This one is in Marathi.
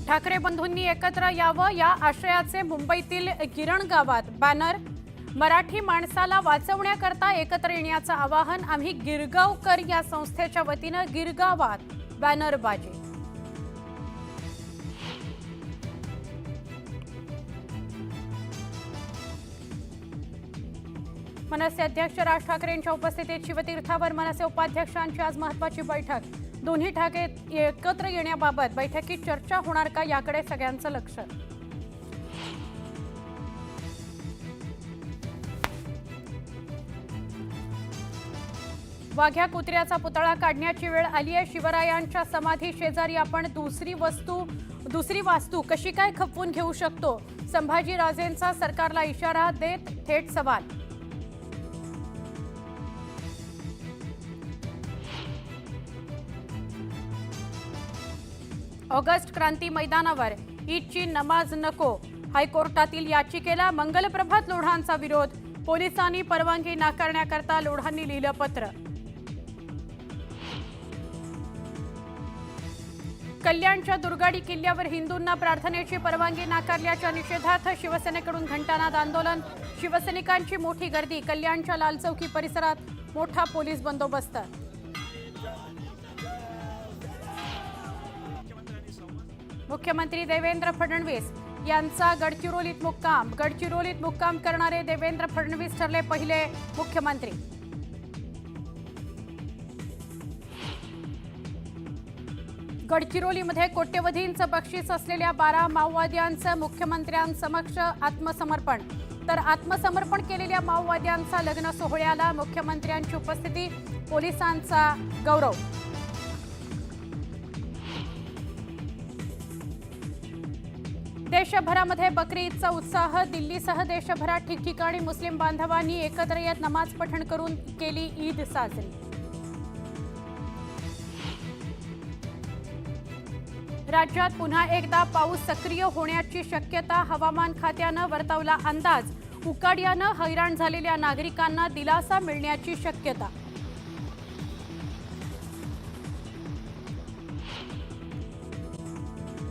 ठाकरे बंधूंनी एकत्र यावं या आशयाचे मुंबईतील गिरण गावात बॅनर। मराठी माणसाला वाचवण्याकरता एकत्र येण्याचं आवाहन। आम्ही गिरगावकर या संस्थेच्या वतीनं गिरगावात बॅनरबाजी। मनसे अध्यक्ष राज ठाकरेंच्या उपस्थितीत शिवतीर्थावर मनसे उपाध्यक्षांची आज महत्त्वाची बैठक। दोन्ही ठाकरे एकत्र येण्याबाबत बैठकीत चर्चा होणार का याकडे सगळ्यांचं लक्ष। वाघ्या कुत्र्याचा पुतळा काढण्याची वेळ आली आहे। शिवरायांच्या समाधी शेजारी आपण दुसरी वास्तू कशी काय खपवून घेऊ शकतो? संभाजीराजेंचा सरकारला इशारा देत थेट सवाल। ऑगस्ट क्रांती मैदानावर ईदची नमाज नको, हायकोर्टातील याचिकेला मंगलप्रभात लोढांचा विरोध। पोलिसांनी परवानगी नाकारण्याकरता लोढांनी लिहिलं पत्र। कल्याणच्या दुर्गाडी किल्ल्यावर हिंदूंना प्रार्थनेची परवानगी नाकारल्याच्या निषेधार्थ शिवसेनेकडून घंटानाद आंदोलन। शिवसैनिकांची मोठी गर्दी। कल्याणच्या लाल चौकी परिसरात मोठा पोलीस बंदोबस्त। मुख्यमंत्री देवेंद्र फडणवीस यांचा गडचिरोलीत मुक्काम। गडचिरोलीत मुक्काम करणारे देवेंद्र फडणवीस ठरले पहिले मुख्यमंत्री। गडचिरोलीमध्ये कोट्यवधींचं बक्षीस असलेल्या 12 माओवाद्यांचं मुख्यमंत्र्यांसमक्ष आत्मसमर्पण। तर आत्मसमर्पण केलेल्या माओवाद्यांचा लग्न सोहळ्याला मुख्यमंत्र्यांची उपस्थिती, पोलिसांचा गौरव। देशभरामध्ये बकरी ईदचा उत्साह। दिल्लीसह देशभरात ठिकठिकाणी मुस्लिम बांधवांनी एकत्र येत नमाज पठण करून केली ईद साजरी। राज्यात पुन्हा एकदा पाऊस सक्रिय होण्याची शक्यता। हवामान खात्यानं वर्तवला अंदाज। उकाड्यानं हैराण झालेल्या नागरिकांना दिलासा मिळण्याची शक्यता।